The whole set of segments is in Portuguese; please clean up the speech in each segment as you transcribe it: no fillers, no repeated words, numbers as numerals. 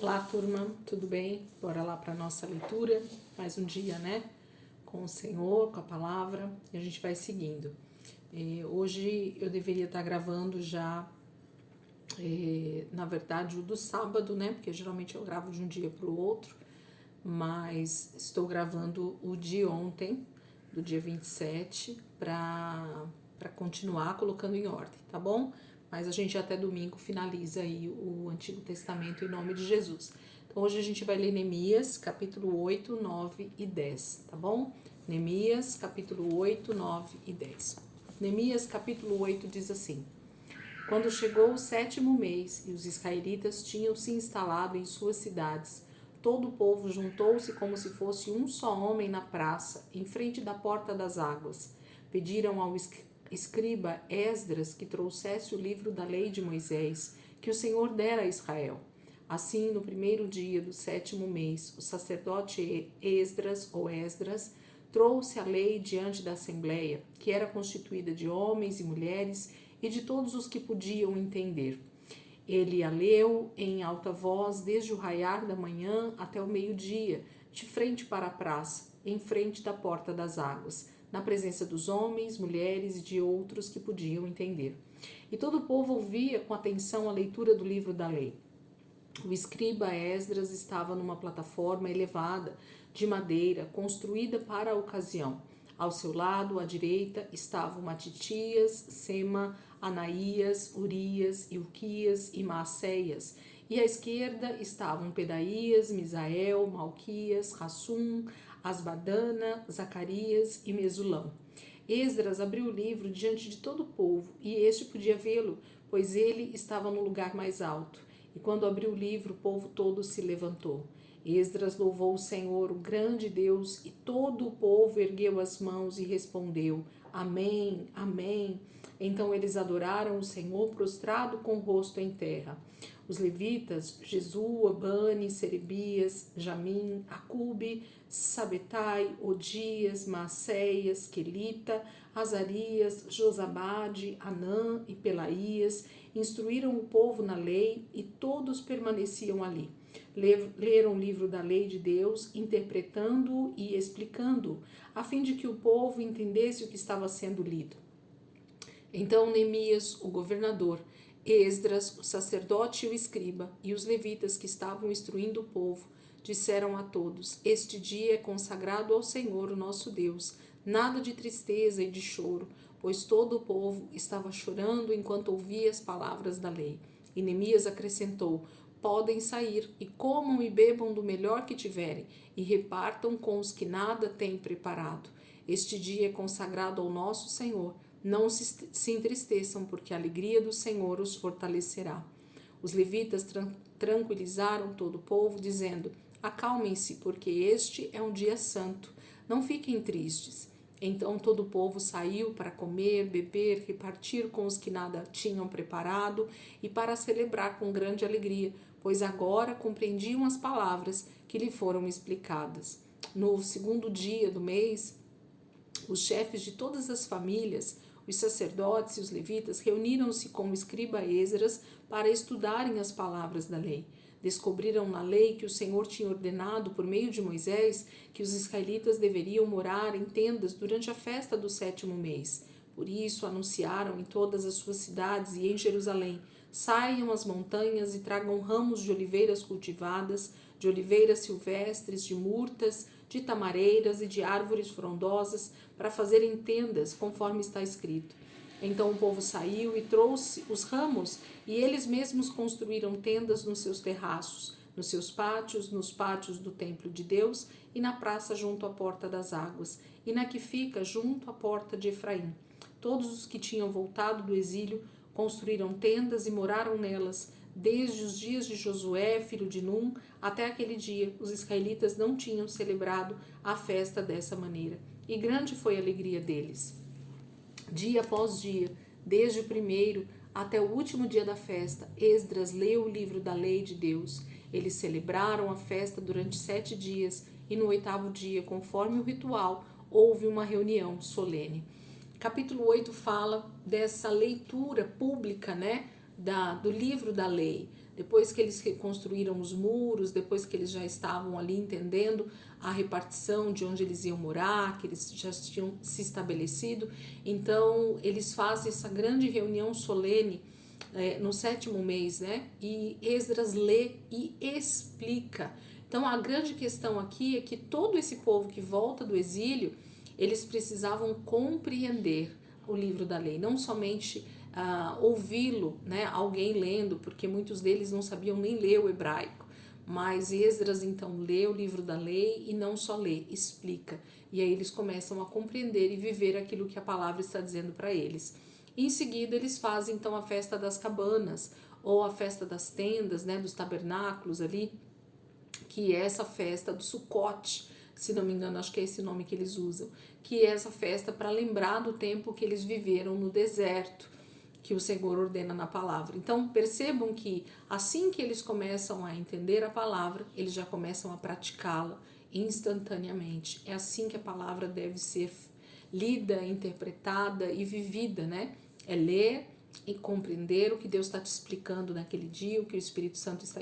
Olá, turma, tudo bem? Bora lá para nossa leitura, mais um dia, né? Com o Senhor, com a palavra, e a gente vai seguindo. Hoje eu deveria estar gravando já, na verdade, o do sábado, né? Porque geralmente eu gravo de um dia para o outro, mas estou gravando o de ontem, do dia 27, para continuar colocando em ordem, tá bom? Mas a gente até domingo finaliza aí o Antigo Testamento em nome de Jesus. Então hoje a gente vai ler Neemias, capítulo 8, 9 e 10, tá bom? Neemias, capítulo 8, 9 e 10. Neemias, capítulo 8 diz assim: Quando chegou o 7º mês e os israelitas tinham se instalado em suas cidades, todo o povo juntou-se como se fosse um só homem na praça, em frente da porta das águas. Pediram ao escriba Esdras que trouxesse o livro da lei de Moisés, que o Senhor dera a Israel. Assim, no primeiro dia do 7º mês, o sacerdote Esdras, trouxe a lei diante da assembleia, que era constituída de homens e mulheres e de todos os que podiam entender. Ele a leu em alta voz desde o raiar da manhã até o meio-dia, de frente para a praça, em frente da porta das águas, na presença dos homens, mulheres e de outros que podiam entender. E todo o povo ouvia com atenção a leitura do livro da lei. O escriba Esdras estava numa plataforma elevada de madeira construída para a ocasião. Ao seu lado, à direita, estavam Matitias, Sema, Anaías, Urias, Ilquias e Maacéias, e à esquerda estavam Pedaías, Misael, Malquias, Rassum, Asbadana, Zacarias e Mesulão. Esdras abriu o livro diante de todo o povo, e este podia vê-lo, pois ele estava no lugar mais alto. E quando abriu o livro, o povo todo se levantou. Esdras louvou o Senhor, o grande Deus, e todo o povo ergueu as mãos e respondeu: Amém, Amém. Então eles adoraram o Senhor prostrado com o rosto em terra. Os levitas, Jesua, Bani, Serebias, Jamim, Acube, Sabetai, Odias, Maacéias, Quelita, Azarias, Josabade, Anã e Pelaías, instruíram o povo na lei e todos permaneciam ali. Leram o livro da lei de Deus, interpretando-o e explicando-o, a fim de que o povo entendesse o que estava sendo lido. Então Neemias, o governador, Esdras, o sacerdote e o escriba, e os levitas que estavam instruindo o povo, disseram a todos: Este dia é consagrado ao Senhor, o nosso Deus. Nada de tristeza e de choro, pois todo o povo estava chorando enquanto ouvia as palavras da lei. E Neemias acrescentou: Podem sair e comam e bebam do melhor que tiverem, e repartam com os que nada têm preparado. Este dia é consagrado ao nosso Senhor. Não se entristeçam, porque a alegria do Senhor os fortalecerá. Os levitas tranquilizaram todo o povo, dizendo: Acalmem-se, porque este é um dia santo. Não fiquem tristes. Então todo o povo saiu para comer, beber, repartir com os que nada tinham preparado e para celebrar com grande alegria, pois agora compreendiam as palavras que lhe foram explicadas. No segundo dia do mês, os chefes de todas as famílias, os sacerdotes e os levitas reuniram-se com o escriba Esdras para estudarem as palavras da lei. Descobriram na lei que o Senhor tinha ordenado por meio de Moisés que os israelitas deveriam morar em tendas durante a festa do 7º mês. Por isso anunciaram em todas as suas cidades e em Jerusalém: Saiam às montanhas e tragam ramos de oliveiras cultivadas, de oliveiras silvestres, de murtas, de tamareiras e de árvores frondosas, para fazerem tendas, conforme está escrito. Então o povo saiu e trouxe os ramos, e eles mesmos construíram tendas nos seus terraços, nos seus pátios, nos pátios do templo de Deus e na praça junto à porta das águas, e na que fica junto à porta de Efraim. Todos os que tinham voltado do exílio construíram tendas e moraram nelas. Desde os dias de Josué, filho de Num, até aquele dia, os israelitas não tinham celebrado a festa dessa maneira, e grande foi a alegria deles. Dia após dia, desde o primeiro até o último dia da festa, Esdras leu o livro da lei de Deus. Eles celebraram a festa durante 7 dias, e no 8º dia, conforme o ritual, houve uma reunião solene. Capítulo 8 fala dessa leitura pública, do livro da lei, depois que eles reconstruíram os muros, depois que eles já estavam ali entendendo a repartição de onde eles iam morar, que eles já tinham se estabelecido. Então eles fazem essa grande reunião solene no 7º mês, né? E Esdras lê e explica. Então a grande questão aqui é que todo esse povo que volta do exílio, eles precisavam compreender o livro da lei, não somente ouvi-lo, né, alguém lendo, porque muitos deles não sabiam nem ler o hebraico, mas Esdras então lê o livro da lei e não só lê, explica, e aí eles começam a compreender e viver aquilo que a palavra está dizendo para eles. Em seguida eles fazem então a festa das cabanas, ou a festa das tendas, né, dos tabernáculos ali, que é essa festa do Sucote, se não me engano, acho que é esse nome que eles usam, que é essa festa para lembrar do tempo que eles viveram no deserto, que o Senhor ordena na palavra. Então percebam que assim que eles começam a entender a palavra, eles já começam a praticá-la instantaneamente. É assim que a palavra deve ser lida, interpretada e vivida, né? É ler e compreender o que Deus está te explicando naquele dia, o que o Espírito Santo está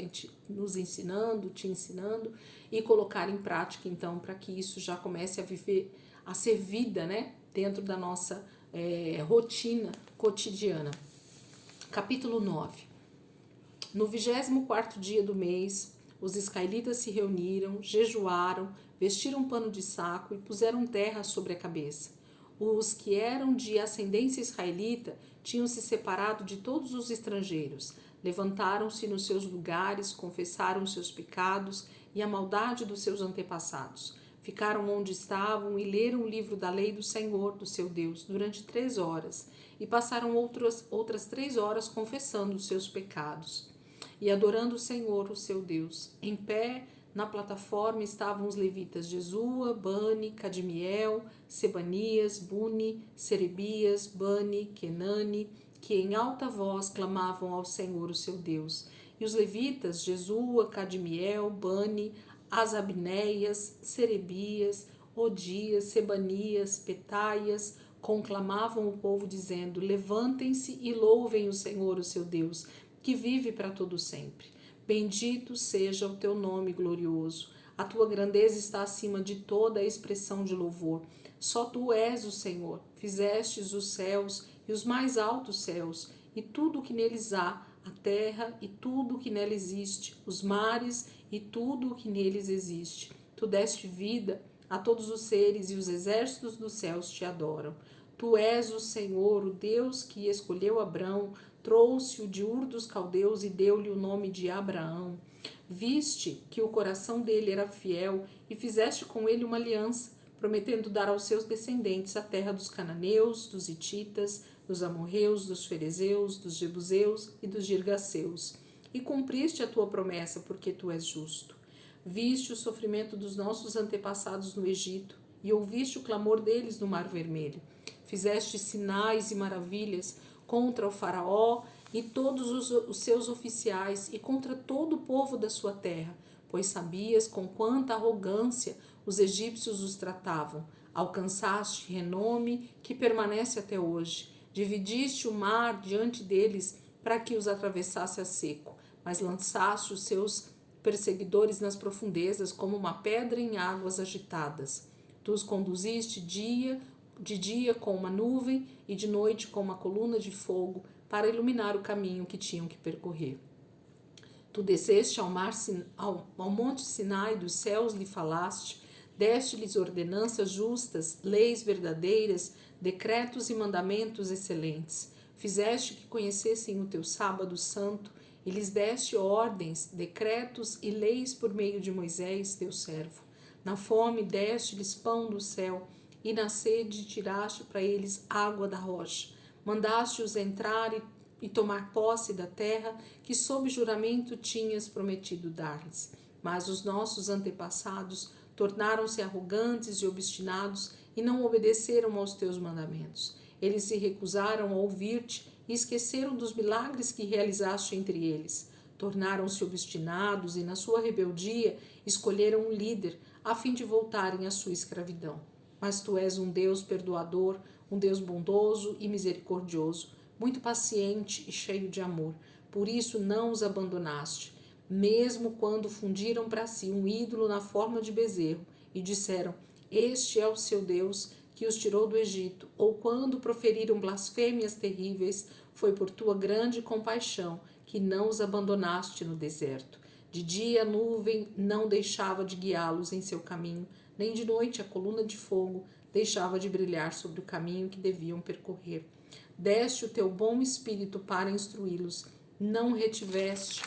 nos ensinando, te ensinando, e colocar em prática, então, para que isso já comece a viver, a ser vida, né, dentro da nossa rotina cotidiana. Capítulo 9. No 24º dia do mês, os israelitas se reuniram, jejuaram, vestiram um pano de saco e puseram terra sobre a cabeça. Os que eram de ascendência israelita tinham se separado de todos os estrangeiros, levantaram-se nos seus lugares, confessaram seus pecados e a maldade dos seus antepassados. Ficaram onde estavam e leram o livro da lei do Senhor, do seu Deus, durante 3 horas, e passaram outras 3 horas confessando os seus pecados e adorando o Senhor, o seu Deus. Em pé, na plataforma estavam os levitas Jesua, Bani, Cadmiel, Sebanias, Buni, Serebias, Bani, Kenani, que em alta voz clamavam ao Senhor, o seu Deus. E os levitas Jesua, Cadmiel, Bani, Asabneias, Serebias, Odias, Sebanias, Petaias, conclamavam o povo dizendo: levantem-se e louvem o Senhor, o seu Deus, que vive para todo sempre. Bendito seja o teu nome glorioso. A tua grandeza está acima de toda a expressão de louvor. Só tu és o Senhor. Fizestes os céus e os mais altos céus, e tudo o que neles há, a terra e tudo o que nela existe, os mares e tudo o que neles existe. Tu deste vida a todos os seres, e os exércitos dos céus te adoram. Tu és o Senhor, o Deus que escolheu Abrão, trouxe-o de Ur dos Caldeus e deu-lhe o nome de Abraão. Viste que o coração dele era fiel e fizeste com ele uma aliança, prometendo dar aos seus descendentes a terra dos cananeus, dos hititas, dos amorreus, dos ferezeus, dos jebuseus e dos girgaceus. E cumpriste a tua promessa, porque tu és justo. Viste o sofrimento dos nossos antepassados no Egito e ouviste o clamor deles no Mar Vermelho. Fizeste sinais e maravilhas contra o faraó e todos os seus oficiais e contra todo o povo da sua terra, pois sabias com quanta arrogância os egípcios os tratavam. Alcançaste renome que permanece até hoje. Dividiste o mar diante deles para que os atravessasse a seco, mas lançaste os seus perseguidores nas profundezas como uma pedra em águas agitadas. Tu os conduziste de dia com uma nuvem e de noite com uma coluna de fogo para iluminar o caminho que tinham que percorrer. Tu desceste ao monte Sinai, dos céus lhe falaste, deste-lhes ordenanças justas, leis verdadeiras, decretos e mandamentos excelentes. Fizeste que conhecessem o teu sábado santo e lhes deste ordens, decretos e leis por meio de Moisés, teu servo. Na fome deste-lhes pão do céu, e na sede tiraste para eles água da rocha. Mandaste-os entrar e tomar posse da terra que sob juramento tinhas prometido dar-lhes. Mas os nossos antepassados tornaram-se arrogantes e obstinados e não obedeceram aos teus mandamentos. Eles se recusaram a ouvir-te e esqueceram dos milagres que realizaste entre eles. Tornaram-se obstinados e, na sua rebeldia, escolheram um líder a fim de voltarem à sua escravidão. Mas tu és um Deus perdoador, um Deus bondoso e misericordioso, muito paciente e cheio de amor, por isso não os abandonaste, mesmo quando fundiram para si um ídolo na forma de bezerro e disseram: este é o seu Deus que os tirou do Egito, ou quando proferiram blasfêmias terríveis, foi por tua grande compaixão que não os abandonaste no deserto. De dia a nuvem não deixava de guiá-los em seu caminho, nem de noite a coluna de fogo deixava de brilhar sobre o caminho que deviam percorrer. Deste o teu bom espírito para instruí-los, não retiveste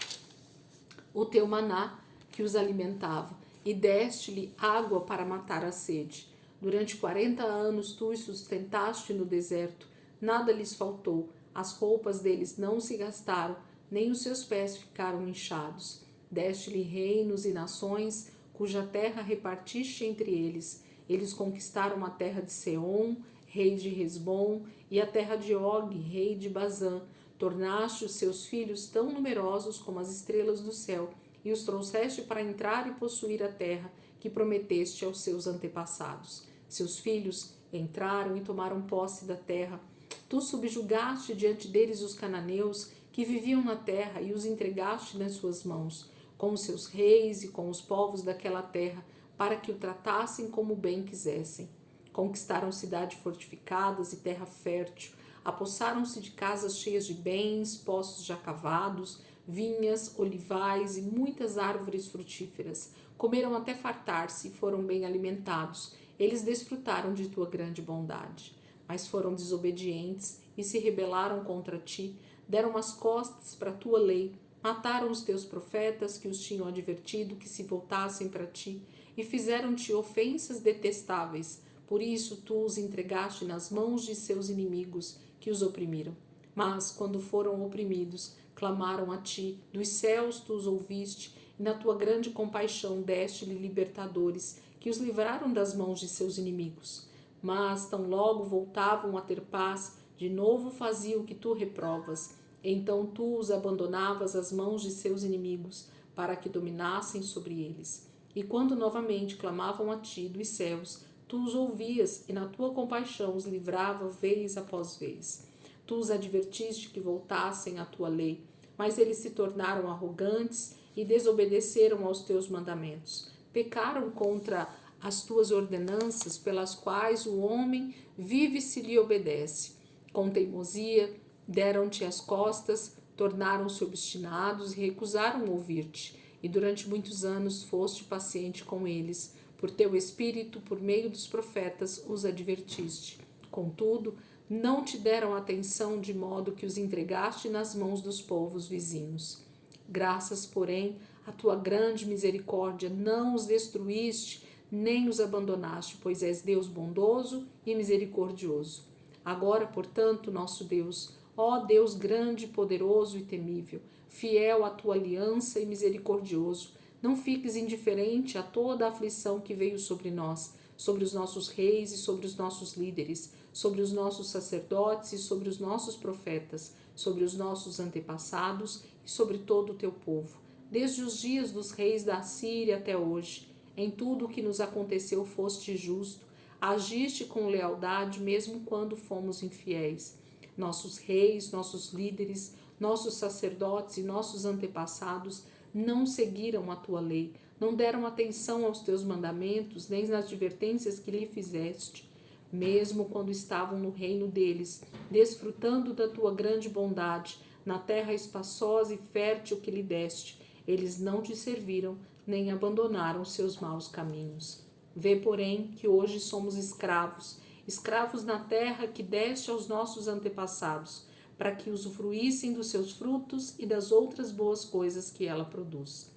o teu maná que os alimentava, e deste-lhe água para matar a sede. Durante 40 anos tu os sustentaste no deserto, nada lhes faltou, as roupas deles não se gastaram, nem os seus pés ficaram inchados. Deste-lhe reinos e nações, cuja terra repartiste entre eles. Eles conquistaram a terra de Seom, rei de Hesbom, e a terra de Og, rei de Bazã. Tornaste os seus filhos tão numerosos como as estrelas do céu, e os trouxeste para entrar e possuir a terra que prometeste aos seus antepassados. Seus filhos entraram e tomaram posse da terra. Tu subjugaste diante deles os cananeus que viviam na terra e os entregaste nas suas mãos, com os seus reis e com os povos daquela terra, para que o tratassem como bem quisessem. Conquistaram cidades fortificadas e terra fértil, apossaram-se de casas cheias de bens, poços já cavados, vinhas, olivais e muitas árvores frutíferas. Comeram até fartar-se e foram bem alimentados. Eles desfrutaram de tua grande bondade. Mas foram desobedientes e se rebelaram contra ti, deram as costas para a tua lei, mataram os teus profetas que os tinham advertido que se voltassem para ti, e fizeram-te ofensas detestáveis. Por isso tu os entregaste nas mãos de seus inimigos, que os oprimiram. Mas, quando foram oprimidos, clamaram a ti, dos céus tu os ouviste, e na tua grande compaixão deste-lhe libertadores, que os livraram das mãos de seus inimigos. Mas, tão logo voltavam a ter paz, de novo faziam o que tu reprovas. Então tu os abandonavas às mãos de seus inimigos, para que dominassem sobre eles. E quando novamente clamavam a ti dos céus, tu os ouvias e na tua compaixão os livrava vez após vez. Tu os advertiste que voltassem à tua lei, mas eles se tornaram arrogantes e desobedeceram aos teus mandamentos. Pecaram contra as tuas ordenanças, pelas quais o homem vive se lhe obedece. Com teimosia, deram-te as costas, tornaram-se obstinados e recusaram ouvir-te. E durante muitos anos foste paciente com eles. Por teu espírito, por meio dos profetas, os advertiste. Contudo, não te deram atenção, de modo que os entregaste nas mãos dos povos vizinhos. Graças, porém, à tua grande misericórdia, não os destruíste, nem os abandonaste, pois és Deus bondoso e misericordioso. Agora, portanto, nosso Deus, ó Deus grande, poderoso e temível, fiel à tua aliança e misericordioso, não fiques indiferente a toda a aflição que veio sobre nós, sobre os nossos reis e sobre os nossos líderes, sobre os nossos sacerdotes e sobre os nossos profetas, sobre os nossos antepassados e sobre todo o teu povo, desde os dias dos reis da Assíria até hoje. Em tudo o que nos aconteceu foste justo, agiste com lealdade mesmo quando fomos infiéis. Nossos reis, nossos líderes, nossos sacerdotes e nossos antepassados não seguiram a tua lei, não deram atenção aos teus mandamentos, nem nas advertências que lhe fizeste. Mesmo quando estavam no reino deles, desfrutando da tua grande bondade, na terra espaçosa e fértil que lhe deste, eles não te serviram, nem abandonaram seus maus caminhos. Vê, porém, que hoje somos escravos, escravos na terra que deste aos nossos antepassados, para que usufruíssem dos seus frutos e das outras boas coisas que ela produz.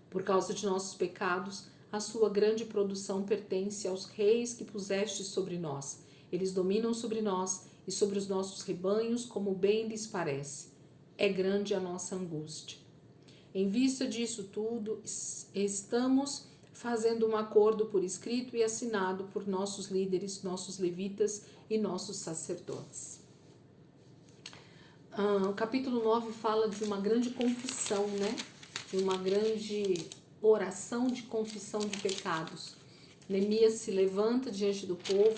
Por causa de nossos pecados, a sua grande produção pertence aos reis que puseste sobre nós. Eles dominam sobre nós e sobre os nossos rebanhos como bem lhes parece. É grande a nossa angústia. Em vista disso tudo, estamos fazendo um acordo por escrito e assinado por nossos líderes, nossos levitas e nossos sacerdotes. O capítulo 9 fala de uma grande confissão, né? De uma grande oração de confissão de pecados. Neemias se levanta diante do povo,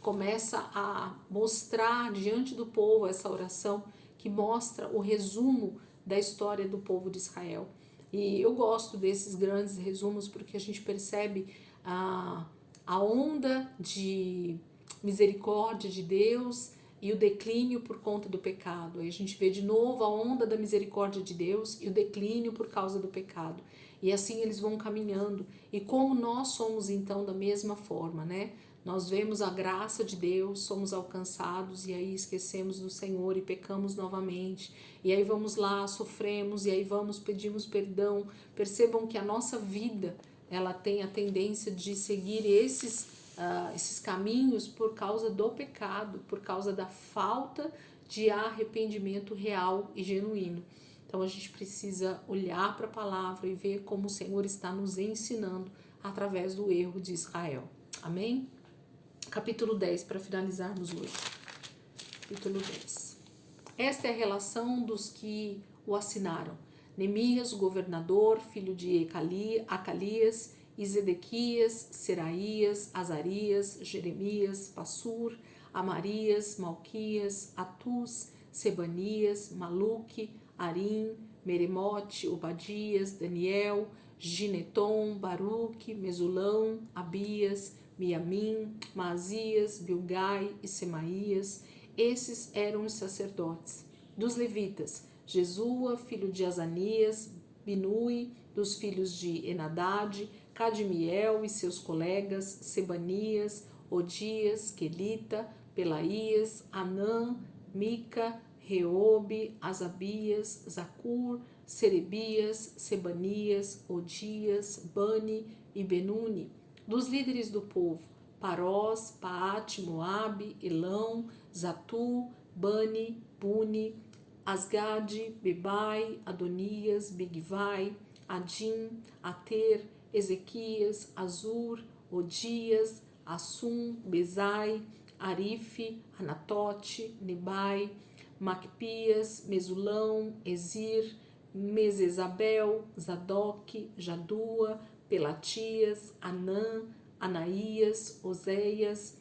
começa a mostrar diante do povo essa oração que mostra o resumo da história do povo de Israel. E eu gosto desses grandes resumos porque a gente percebe a onda de misericórdia de Deus e o declínio por conta do pecado. Aí a gente vê de novo a onda da misericórdia de Deus e o declínio por causa do pecado. E assim eles vão caminhando. E como nós somos então da mesma forma, né? Nós vemos a graça de Deus, somos alcançados e aí esquecemos do Senhor e pecamos novamente. E aí vamos lá, sofremos e aí pedimos perdão. Percebam que a nossa vida, ela tem a tendência de seguir esses caminhos por causa do pecado, por causa da falta de arrependimento real e genuíno. Então a gente precisa olhar para a palavra e ver como o Senhor está nos ensinando através do erro de Israel. Amém? Capítulo 10, para finalizarmos hoje. Capítulo 10. Esta é a relação dos que o assinaram. Neemias, o governador, filho de Acalias, e Zedequias, Seraías, Azarias, Jeremias, Passur, Amarias, Malquias, Atus, Sebanias, Maluque, Arim, Meremote, Obadias, Daniel, Gineton, Baruque, Mesulão, Abias, Miamim, Maazias, Bilgai e Semaías. Esses eram os sacerdotes. Dos levitas, Jesua, filho de Azanias, Binui, dos filhos de Enadade, Cadmiel e seus colegas, Sebanias, Odias, Quelita, Pelaías, Anã, Mica, Reobe, Asabias, Zacur, Serebias, Sebanias, Odias, Bani e Benuni. Dos líderes do povo, Parós, Paate, Moabe, Elão, Zatu, Bani, Buni, Asgade, Bebai, Adonias, Bigvai, Adim, Ater, Ezequias, Azur, Odias, Assum, Bezai, Arife, Anatote, Nebai, Macpias, Mesulão, Ezir, Mesesabel, Zadok, Jadua, Pelatias, Anã, Anaías, Oséias,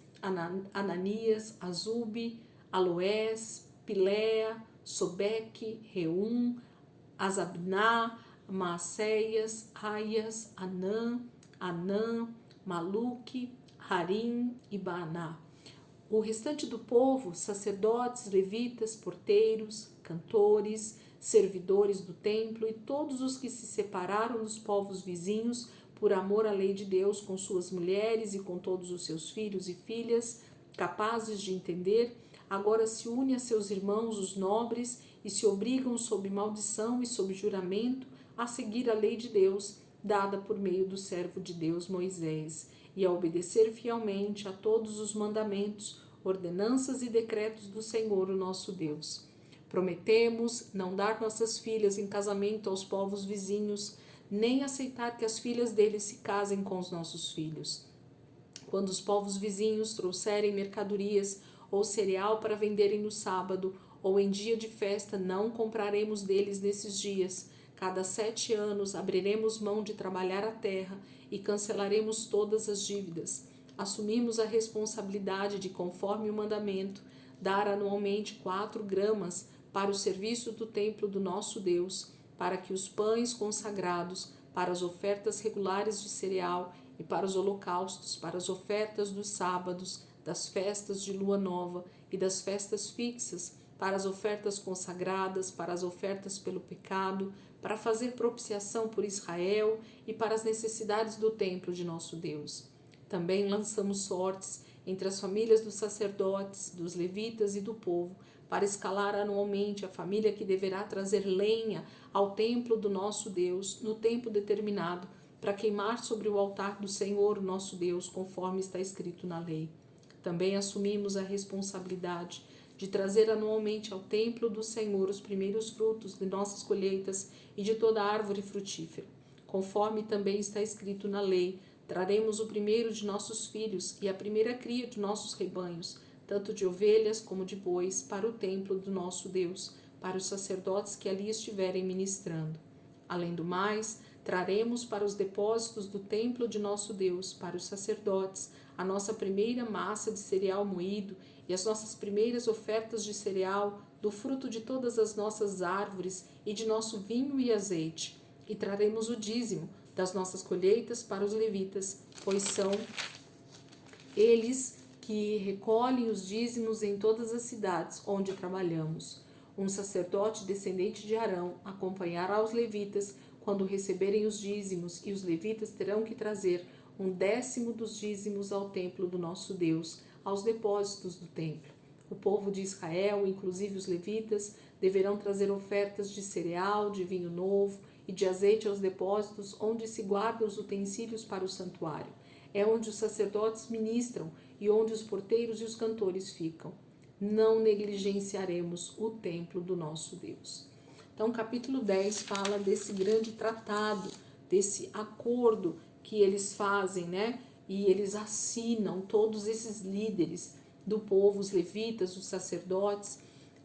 Ananias, Azube, Aloés, Piléa, Sobeque, Reum, Azabná, Maacéias, Aias, Anã, Maluque, Harim e Baaná. O restante do povo, sacerdotes, levitas, porteiros, cantores, servidores do templo e todos os que se separaram dos povos vizinhos por amor à lei de Deus, com suas mulheres e com todos os seus filhos e filhas, capazes de entender, agora se une a seus irmãos, os nobres, e se obrigam sob maldição e sob juramento a seguir a lei de Deus, dada por meio do servo de Deus Moisés, e a obedecer fielmente a todos os mandamentos, ordenanças e decretos do Senhor, o nosso Deus. Prometemos não dar nossas filhas em casamento aos povos vizinhos, nem aceitar que as filhas deles se casem com os nossos filhos. Quando os povos vizinhos trouxerem mercadorias ou cereal para venderem no sábado ou em dia de festa, não compraremos deles nesses dias. Cada 7 anos abriremos mão de trabalhar a terra e cancelaremos todas as dívidas. Assumimos a responsabilidade de, conforme o mandamento, dar anualmente 4 gramas para o serviço do templo do nosso Deus, para que os pães consagrados, para as ofertas regulares de cereal e para os holocaustos, para as ofertas dos sábados, das festas de lua nova e das festas fixas, para as ofertas consagradas, para as ofertas pelo pecado, para fazer propiciação por Israel e para as necessidades do templo de nosso Deus. Também lançamos sortes entre as famílias dos sacerdotes, dos levitas e do povo, para escalar anualmente a família que deverá trazer lenha ao templo do nosso Deus no tempo determinado, para queimar sobre o altar do Senhor, nosso Deus, conforme está escrito na lei. Também assumimos a responsabilidade de trazer anualmente ao templo do Senhor os primeiros frutos de nossas colheitas e de toda árvore frutífera. Conforme também está escrito na lei, traremos o primeiro de nossos filhos e a primeira cria de nossos rebanhos, tanto de ovelhas como de bois, para o templo do nosso Deus, para os sacerdotes que ali estiverem ministrando. Além do mais, traremos para os depósitos do templo de nosso Deus, para os sacerdotes, a nossa primeira massa de cereal moído e as nossas primeiras ofertas de cereal, do fruto de todas as nossas árvores e de nosso vinho e azeite. E traremos o dízimo das nossas colheitas para os levitas, pois são eles que recolhem os dízimos em todas as cidades onde trabalhamos. Um sacerdote descendente de Arão acompanhará os levitas quando receberem os dízimos, e os levitas terão que trazer 1/10 dos dízimos ao templo do nosso Deus, aos depósitos do templo. O povo de Israel, inclusive os levitas, deverão trazer ofertas de cereal, de vinho novo e de azeite aos depósitos onde se guardam os utensílios para o santuário. É onde os sacerdotes ministram e onde os porteiros e os cantores ficam. Não negligenciaremos o templo do nosso Deus. Então, o capítulo 10 fala desse grande tratado, desse acordo que eles fazem, né? E eles assinam, todos esses líderes do povo, os levitas, os sacerdotes,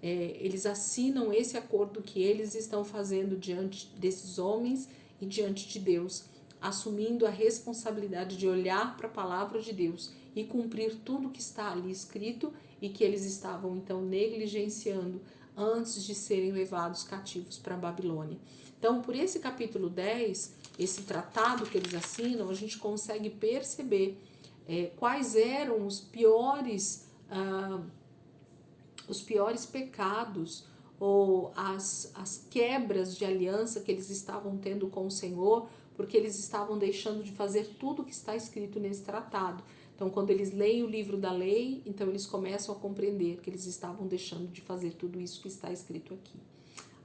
eles assinam esse acordo que eles estão fazendo diante desses homens e diante de Deus, assumindo a responsabilidade de olhar para a palavra de Deus e cumprir tudo que está ali escrito e que eles estavam então negligenciando antes de serem levados cativos para a Babilônia. Então, por esse capítulo 10, esse tratado que eles assinam, a gente consegue perceber quais eram os piores pecados ou as quebras de aliança que eles estavam tendo com o Senhor, porque eles estavam deixando de fazer tudo o que está escrito nesse tratado. Então, quando eles leem o livro da lei, então eles começam a compreender que eles estavam deixando de fazer tudo isso que está escrito aqui.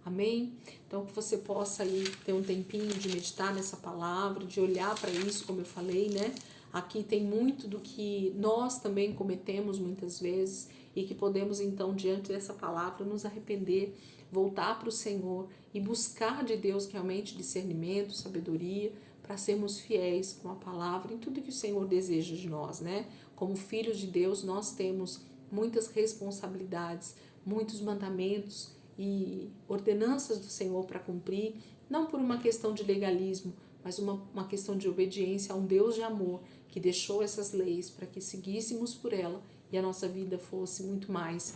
Amém? Então, que você possa aí ter um tempinho de meditar nessa palavra, de olhar para isso, como eu falei, né? Aqui tem muito do que nós também cometemos muitas vezes e que podemos, então, diante dessa palavra, nos arrepender, voltar para o Senhor e buscar de Deus realmente discernimento, sabedoria, para sermos fiéis com a palavra em tudo que o Senhor deseja de nós, né? Como filhos de Deus, nós temos muitas responsabilidades, muitos mandamentos e ordenanças do Senhor para cumprir, não por uma questão de legalismo, mas uma questão de obediência a um Deus de amor que deixou essas leis para que seguíssemos por ela e a nossa vida fosse muito mais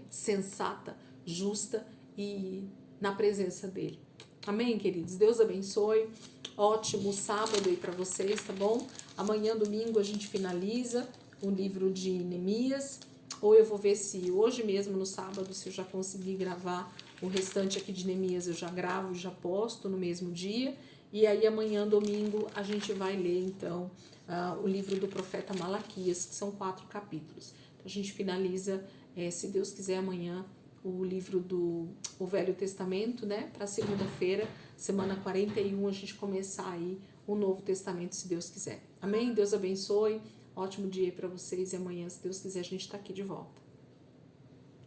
sensata, justa e na presença dele. Amém, queridos? Deus abençoe. Ótimo sábado aí para vocês, tá bom? Amanhã, domingo, a gente finaliza o livro de Neemias. Ou eu vou ver se hoje mesmo, no sábado, se eu já conseguir gravar o restante aqui de Neemias, eu já gravo, já posto no mesmo dia. E aí amanhã, domingo, a gente vai ler, então, o livro do profeta Malaquias, que são 4 capítulos. Então, a gente finaliza, se Deus quiser, amanhã, o livro do Velho Testamento, né? Para segunda-feira, semana 41, a gente começar aí o Novo Testamento, se Deus quiser. Amém? Deus abençoe. Ótimo dia para vocês e amanhã, se Deus quiser, a gente está aqui de volta.